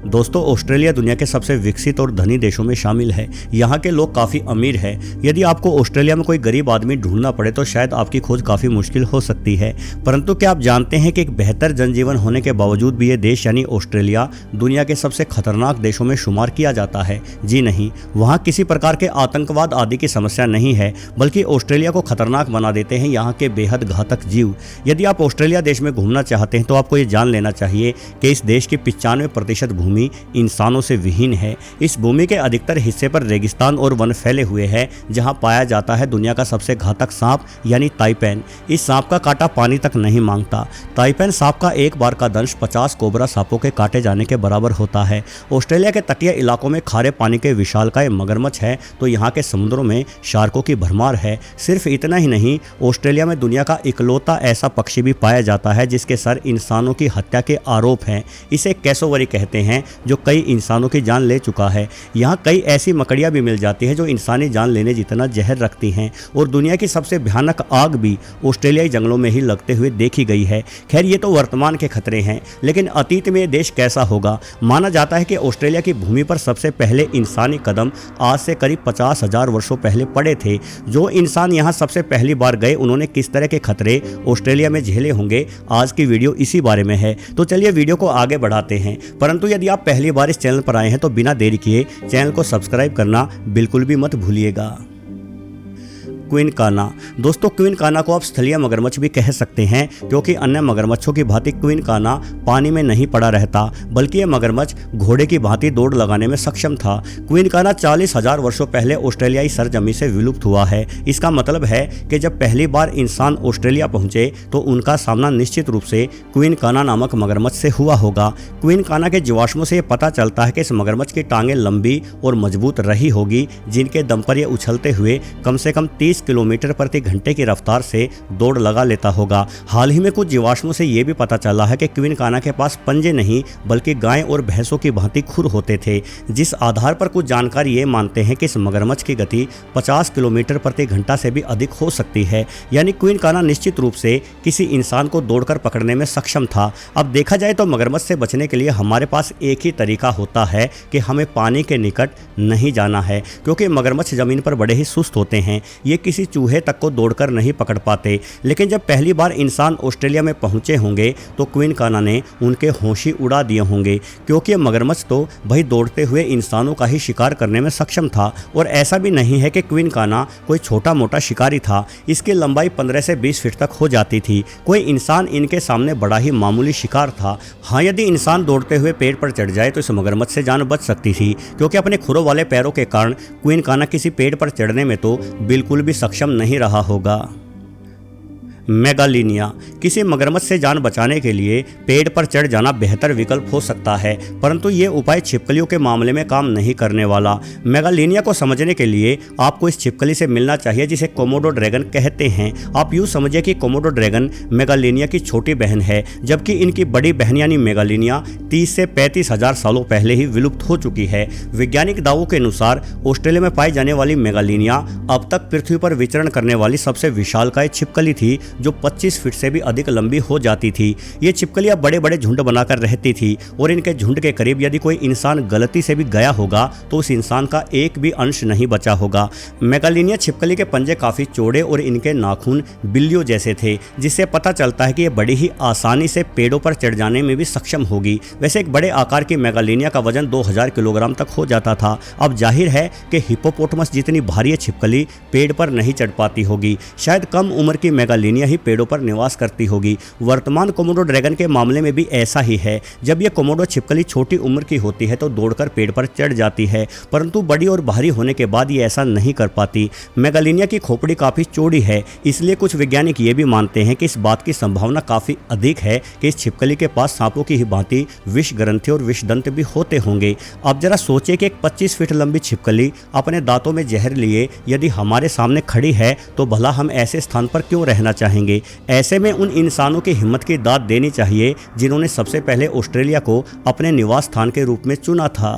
दोस्तों, ऑस्ट्रेलिया दुनिया के सबसे विकसित और धनी देशों में शामिल है। यहाँ के लोग काफ़ी अमीर हैं। यदि आपको ऑस्ट्रेलिया में कोई गरीब आदमी ढूंढना पड़े तो शायद आपकी खोज काफ़ी मुश्किल हो सकती है। परंतु क्या आप जानते हैं कि एक बेहतर जनजीवन होने के बावजूद भी ये देश यानी ऑस्ट्रेलिया दुनिया के सबसे खतरनाक देशों में शुमार किया जाता है? जी नहीं, वहाँ किसी प्रकार के आतंकवाद आदि की समस्या नहीं है, बल्कि ऑस्ट्रेलिया को खतरनाक बना देते हैं यहाँ के बेहद घातक जीव। यदि आप ऑस्ट्रेलिया देश में घूमना चाहते हैं तो आपको ये जान लेना चाहिए कि इस देश की 95% भूमि इंसानों से विहीन है। इस भूमि के अधिकतर हिस्से पर रेगिस्तान और वन फैले हुए हैं, जहां पाया जाता है दुनिया का सबसे घातक सांप यानी ताइपेन। इस सांप का कांटा पानी तक नहीं मांगता। ताइपेन सांप का एक बार का दंश 50 कोबरा सांपों के काटे जाने के बराबर होता है। ऑस्ट्रेलिया के तटीय इलाकों में खारे पानी के विशालकाय मगरमच्छ है तो यहाँ के समुद्रों में शार्कों की भरमार है। सिर्फ इतना ही नहीं, ऑस्ट्रेलिया में दुनिया का इकलौता ऐसा पक्षी भी पाया जाता है जिसके सर इंसानों की हत्या के आरोप हैं। इसे कैसोवरी कहते हैं, जो कई इंसानों की जान ले चुका है। यहाँ कई ऐसी मकड़ियाँ भी मिल जाती हैं जो इंसानी जान लेने जितना जहर रखती हैं, और दुनिया की सबसे भयानक आग भी ऑस्ट्रेलियाई जंगलों में ही लगते हुए देखी गई है। खैर, ये तो वर्तमान के खतरे हैं, लेकिन अतीत में देश कैसा होगा? माना जाता है कि ऑस्ट्रेलिया की भूमि पर सबसे पहले इंसानी कदम आज से करीब 50,000 वर्षों पहले पड़े थे। जो इंसान यहाँ सबसे पहली बार गए, उन्होंने किस तरह के खतरे ऑस्ट्रेलिया में झेले होंगे, आज की वीडियो इसी बारे में है। तो चलिए वीडियो को आगे बढ़ाते हैं। परंतु यदि आप पहली बार इस चैनल पर आए हैं तो बिना देरी किए चैनल को सब्सक्राइब करना बिल्कुल भी मत भूलिएगा। क्वीन काना। दोस्तों, क्वीन काना को आप स्थलीय मगरमच्छ भी कह सकते हैं, क्योंकि अन्य मगरमच्छों की भांति क्वीन काना पानी में नहीं पड़ा रहता, बल्कि यह मगरमच्छ घोड़े की भांति दौड़ लगाने में सक्षम था। क्वीन काना 40,000 वर्षों पहले ऑस्ट्रेलियाई सरजमी से विलुप्त हुआ है। इसका मतलब है कि जब पहली बार इंसान ऑस्ट्रेलिया पहुंचे तो उनका सामना निश्चित रूप से क्वीन काना नामक मगरमच्छ से हुआ होगा। क्वीन काना के जीवाश्मों से यह पता चलता है कि इस मगरमच्छ की टांगें लंबी और मजबूत रही होगी, जिनके दम पर यह उछलते हुए कम से कम 30 किलोमीटर प्रति घंटे की रफ्तार से दौड़ लगा लेता होगा। हाल ही में कुछ जीवाश्मों से यह भी पता चला है कि क्वीन काना के पास पंजे नहीं बल्कि गाय और भैंसों की भांति खुर होते थे, जिस आधार पर कुछ जानकार ये मानते हैं कि इस मगरमच्छ की गति 50 किलोमीटर प्रति घंटा से भी अधिक हो सकती है। यानी क्वीन काना निश्चित रूप से किसी इंसान को दौड़कर पकड़ने में सक्षम था। अब देखा जाए तो मगरमच्छ से बचने के लिए हमारे पास एक ही तरीका होता है कि हमें पानी के निकट नहीं जाना है, क्योंकि मगरमच्छ जमीन पर बड़े ही सुस्त होते हैं। ये किसी चूहे तक को दौड़कर नहीं पकड़ पाते। लेकिन जब पहली बार इंसान ऑस्ट्रेलिया में पहुंचे होंगे तो क्वीन काना ने उनके होश ही उड़ा दिए होंगे, क्योंकि मगरमच्छ तो भाई दौड़ते हुए इंसानों का ही शिकार करने में सक्षम था। और ऐसा भी नहीं है कि क्वीन काना कोई छोटा मोटा शिकारी था। इसकी लंबाई 15 से 20 फीट तक हो जाती थी। कोई इंसान इनके सामने बड़ा ही मामूली शिकार था। हाँ, यदि इंसान दौड़ते हुए पेड़ पर चढ़ जाए तो इस मगरमच्छ से जान बच सकती थी, क्योंकि अपने खुरों वाले पैरों के कारण क्वीन काना किसी पेड़ पर चढ़ने में तो बिल्कुल भी सक्षम नहीं रहा होगा। मेगालिनिया। किसी मगरमच्छ से जान बचाने के लिए पेड़ पर चढ़ जाना बेहतर विकल्प हो सकता है, परंतु ये उपाय छिपकलियों के मामले में काम नहीं करने वाला। मेगालिनिया को समझने के लिए आपको इस छिपकली से मिलना चाहिए जिसे कोमोडो ड्रैगन कहते हैं। आप यूँ समझिए कि कोमोडो ड्रैगन मेगालिनिया की छोटी बहन है, जबकि इनकी बड़ी बहन यानी मेगालिनिया 30 से 35,000 सालों पहले ही विलुप्त हो चुकी है। वैज्ञानिक दावों के अनुसार ऑस्ट्रेलिया में पाई जाने वाली मेगालिनिया अब तक पृथ्वी पर विचरण करने वाली सबसे विशालकाय छिपकली थी, जो 25 फीट से भी अधिक लंबी हो जाती थी। ये छिपकलियां बड़े बड़े झुंड बनाकर रहती थी, और इनके झुंड के करीब यदि कोई इंसान गलती से भी गया होगा तो उस इंसान का एक भी अंश नहीं बचा होगा। मेगालिनिया छिपकली के पंजे काफ़ी चौड़े और इनके नाखून बिल्लियों जैसे थे, जिससे पता चलता है कि ये बड़ी ही आसानी से पेड़ों पर चढ़ जाने में भी सक्षम होगी। वैसे एक बड़े आकार की मेगालिनिया का वजन 2000 किलोग्राम तक हो जाता था। अब जाहिर है कि हिप्पोपोटामस जितनी भारी छिपकली पेड़ पर नहीं चढ़ पाती होगी। शायद कम उम्र की मेगालिनिया ही पेड़ों पर निवास करती होगी। वर्तमान कोमोडो ड्रैगन के मामले में भी ऐसा ही है। जब यह कोमोडो छिपकली छोटी उम्र की होती है तो दौड़कर पेड़ पर चढ़ जाती है, परंतु बड़ी और भारी होने के बाद ये ऐसा नहीं कर पाती। मेगालिनिया की खोपड़ी काफ़ी चौड़ी है, इसलिए कुछ वैज्ञानिक ये भी मानते हैं कि इस बात की संभावना काफ़ी अधिक है कि इस छिपकली के पास सांपों की ही भांति विष ग्रंथि और विषदंत भी होते होंगे। अब जरा सोचिए कि एक 25 फीट लंबी छिपकली अपने दांतों में जहर लिए यदि हमारे सामने खड़ी है तो भला हम ऐसे स्थान पर क्यों रहना चाहेंगे? ऐसे में उन इंसानों की हिम्मत की दाद देनी चाहिए जिन्होंने सबसे पहले ऑस्ट्रेलिया को अपने निवास स्थान के रूप में चुना था।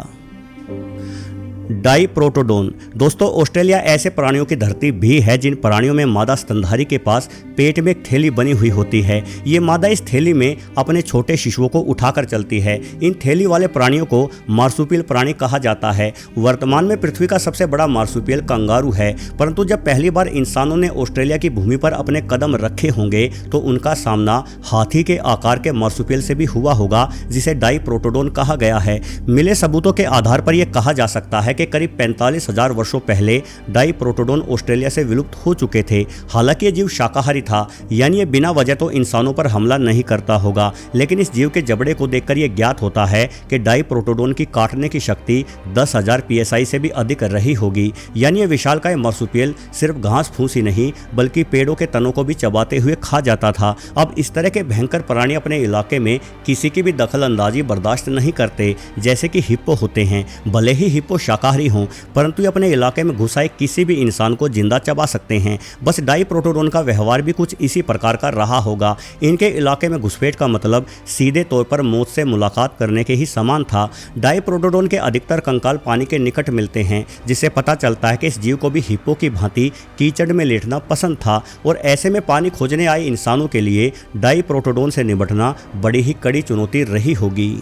डाइप्रोटोडोन। दोस्तों, ऑस्ट्रेलिया ऐसे प्राणियों की धरती भी है जिन प्राणियों में मादा स्तनधारी के पास पेट में एक थैली बनी हुई होती है। ये मादा इस थैली में अपने छोटे शिशुओं को उठाकर चलती है। इन थैली वाले प्राणियों को मार्सुपियल प्राणी कहा जाता है। वर्तमान में पृथ्वी का सबसे बड़ा मार्सुपियल कंगारू है, परंतु जब पहली बार इंसानों ने ऑस्ट्रेलिया की भूमि पर अपने कदम रखे होंगे तो उनका सामना हाथी के आकार के मार्सुपियल से भी हुआ होगा, जिसे डाइप्रोटोडोन कहा गया है। मिले सबूतों के आधार पर यह कहा जा सकता है कि करीब 45,000 वर्षों पहले डाइप्रोटोडोन ऑस्ट्रेलिया से विलुप्त हो चुके थे। हालांकि ये जीव शाकाहारी था, यानी ये बिना वजह तो इंसानों पर हमला नहीं करता होगा, लेकिन इस जीव के जबड़े को देखकर यह ज्ञात होता है कि डाइप्रोटोडोन की काटने की शक्ति 10,000 PSI से भी अधिक रही होगी। यानी ये विशालकाय मार्सुपियल सिर्फ घास फूस ही नहीं बल्कि पेड़ों के तनों को भी चबाते हुए खा जाता था। अब इस तरह के भयंकर प्राणी अपने इलाके में किसी की भी दखल अंदाजी बर्दाश्त नहीं करते, जैसे कि हिप्पो होते हैं। भले ही हिप्पो शाकाहारी हों, परंतु ये अपने इलाके में घुस आए किसी भी इंसान को जिंदा चबा सकते हैं। बस डाइप्रोटोडोन का व्यवहार भी कुछ इसी प्रकार का रहा होगा। इनके इलाके में घुसपैठ का मतलब सीधे तौर पर मौत से मुलाकात करने के ही समान था। डाइप्रोटोडोन के अधिकतर कंकाल पानी के निकट मिलते हैं, जिससे पता चलता है कि इस जीव को भी हिप्पो की भांति कीचड़ में लेटना पसंद था, और ऐसे में पानी खोजने आए इंसानों के लिए डाइप्रोटोडोन से निपटना बड़ी ही कड़ी चुनौती रही होगी।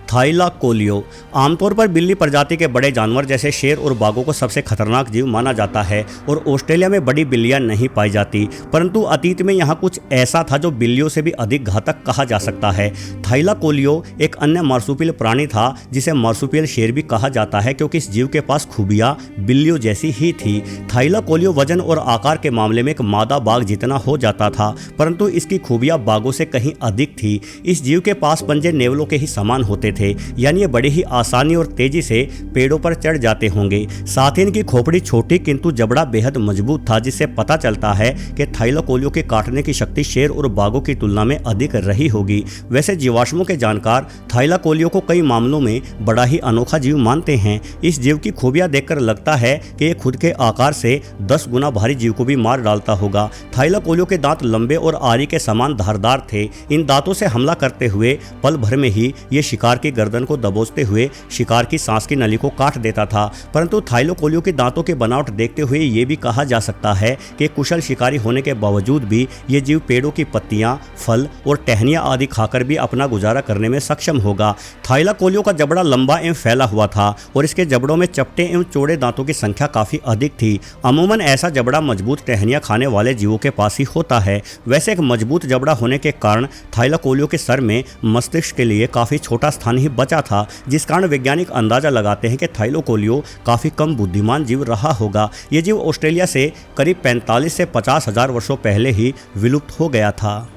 थाइलाकोलियो। आमतौर पर बिल्ली प्रजाति के बड़े जानवर जैसे शेर और बाघों को सबसे खतरनाक जीव माना जाता है और ऑस्ट्रेलिया में बड़ी बिल्लियां नहीं पाई जाती, परंतु अतीत में यहाँ कुछ ऐसा था जो बिल्लियों से भी अधिक घातक कहा जा सकता है। थाइलाकोलियो एक अन्य मार्सुपियल प्राणी था जिसे मार्सुपियल शेर भी कहा जाता है, क्योंकि इस जीव के पास खूबियां बिल्लियों जैसी ही थी। थाइलाकोलियो वजन और आकार के मामले में एक मादा बाघ जितना हो जाता था, परंतु इसकी खूबियां बाघों से कहीं अधिक थी। इस जीव के पास पंजे नेवलों के ही समान होते थे, यानी ये बड़ी ही आसानी और तेजी से पेड़ों पर चढ़ जाते होंगे। साथ ही इनकी खोपड़ी छोटी किंतु जबड़ा बेहद मजबूत था, जिससे पता चलता है कि थाइलाकोलियो के काटने की शक्ति शेर और बाघों की तुलना में अधिक रही होगी। वैसे जीवाश्मों के जानकार थाइलाकोलियो को कई मामलों में बड़ा ही अनोखा जीव मानते हैं। इस जीव की खूबियां देखकर लगता है कि ये खुद के आकार से 10 गुना भारी जीव को भी मार डालता होगा। थाइलाकोलियो के दांत लंबे और आरी के समान धारदार थे। इन दांतों से हमला करते हुए पल भर में ही ये शिकार की गर्दन को दबोचते हुए शिकार की सांस की नली को काट देता था। परंतु थाइलाकोलियो के दांतों की बनावट देखते हुए ये भी कहा जा सकता है कि कुशल शिकारी होने के बावजूद भी ये जीव पेड़ों की पत्तियां, फल और टहनियां आदि खाकर भी अपना गुजारा करने में सक्षम होगा। थाइलाकोलियो का जबड़ा लंबा एवं फैला हुआ था और इसके जबड़ों में चपटे एवं चौड़े दांतों की संख्या काफी अधिक थी। अमूमन ऐसा जबड़ा मजबूत टहनियां खाने वाले जीवों के पास ही होता है। वैसे एक मजबूत जबड़ा होने के कारण थाइलाकोलियो के सर में मस्तिष्क के लिए काफी छोटा स्थान ही बचा था, जिस कारण वैज्ञानिक अंदाजा लगाते हैं कि थाइलाकोलियो काफी कम बुद्धिमान जीव रहा होगा। ये जीव ऑस्ट्रेलिया से करीब 45 से 50,000 वर्षों पहले ही विलुप्त हो गया था।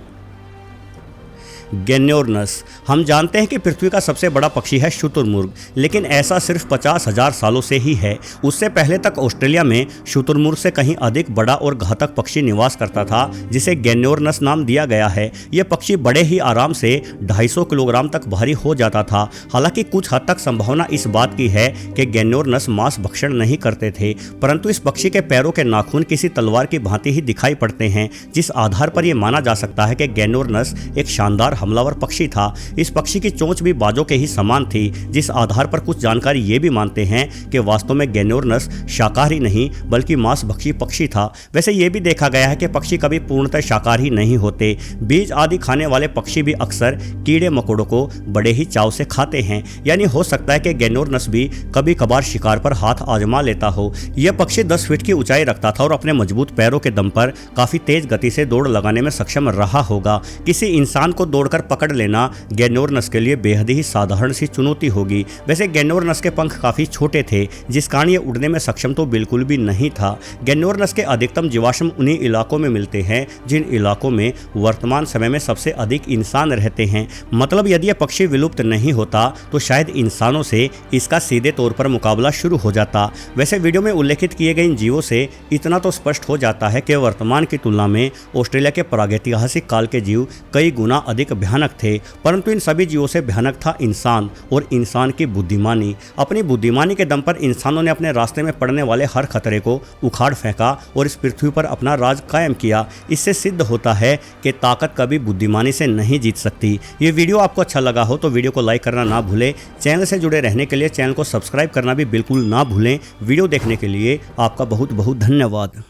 गैन्योरनस। हम जानते हैं कि पृथ्वी का सबसे बड़ा पक्षी है शुतुरमुर्ग, लेकिन ऐसा सिर्फ 50,000 सालों से ही है। उससे पहले तक ऑस्ट्रेलिया में शुतुरमुर्ग से कहीं अधिक बड़ा और घातक पक्षी निवास करता था, जिसे गैन्योरनस नाम दिया गया है। यह पक्षी बड़े ही आराम से 250 किलोग्राम तक भारी हो जाता था। हालांकि कुछ हद तक संभावना इस बात की है कि गैन्योरनस मांस भक्षण नहीं करते थे, परंतु इस पक्षी के पैरों के नाखून किसी तलवार की भांति ही दिखाई पड़ते हैं, जिस आधार पर यह माना जा सकता है कि गैन्योरनस एक शानदार हमलावर पक्षी था। इस पक्षी की चोंच भी बाजों के ही समान थी, जिस आधार पर कुछ जानकारी ये भी मानते हैं कि वास्तव में गैन्योरनस शाकाहारी नहीं बल्कि मांसभक्षी पक्षी था। वैसे ये भी देखा गया है कि पक्षी कभी पूर्णतः शाकाहारी नहीं होते। बीज आदि खाने वाले पक्षी भी अक्सर कीड़े मकोड़ों को बड़े ही चाव से खाते हैं, यानी हो सकता है कि गैन्योरनस भी कभी कभार शिकार पर हाथ आजमा लेता हो। यह पक्षी 10 फीट की ऊंचाई रखता था और अपने मजबूत पैरों के दम पर काफी तेज गति से दौड़ लगाने में सक्षम रहा होगा। किसी इंसान को दौड़कर पकड़ लेना गैन्योरनस के लिए बेहद ही साधारण सी चुनौती होगी। वैसे गैन्योरनस के पंख काफी छोटे थे, जिस कारण ये उड़ने में सक्षम तो बिल्कुल भी नहीं था। गैन्योरनस के अधिकतम जीवाश्म उन्हीं इलाकों में मिलते हैं जिन इलाकों में वर्तमान समय में सबसे अधिक इंसान रहते हैं। मतलब यदि यह पक्षी विलुप्त नहीं होता तो शायद इंसानों से इसका सीधे तौर पर मुकाबला शुरू हो जाता। वैसे वीडियो में उल्लेखित किए गए इन जीवों से इतना तो स्पष्ट हो जाता है कि वर्तमान की तुलना में ऑस्ट्रेलिया के प्रागैतिहासिक काल के जीव कई गुना अधिक भयानक थे, परंतु इन सभी जीवों से भयानक था इंसान और इंसान की बुद्धिमानी। अपनी बुद्धिमानी के दम पर इंसानों ने अपने रास्ते में पड़ने वाले हर खतरे को उखाड़ फेंका और इस पृथ्वी पर अपना राज कायम किया। इससे सिद्ध होता है कि ताकत कभी बुद्धिमानी से नहीं जीत सकती। ये वीडियो आपको अच्छा लगा हो तो वीडियो को लाइक करना ना भूलें। चैनल से जुड़े रहने के लिए चैनल को सब्सक्राइब करना भी बिल्कुल ना भूलें। वीडियो देखने के लिए आपका बहुत बहुत धन्यवाद।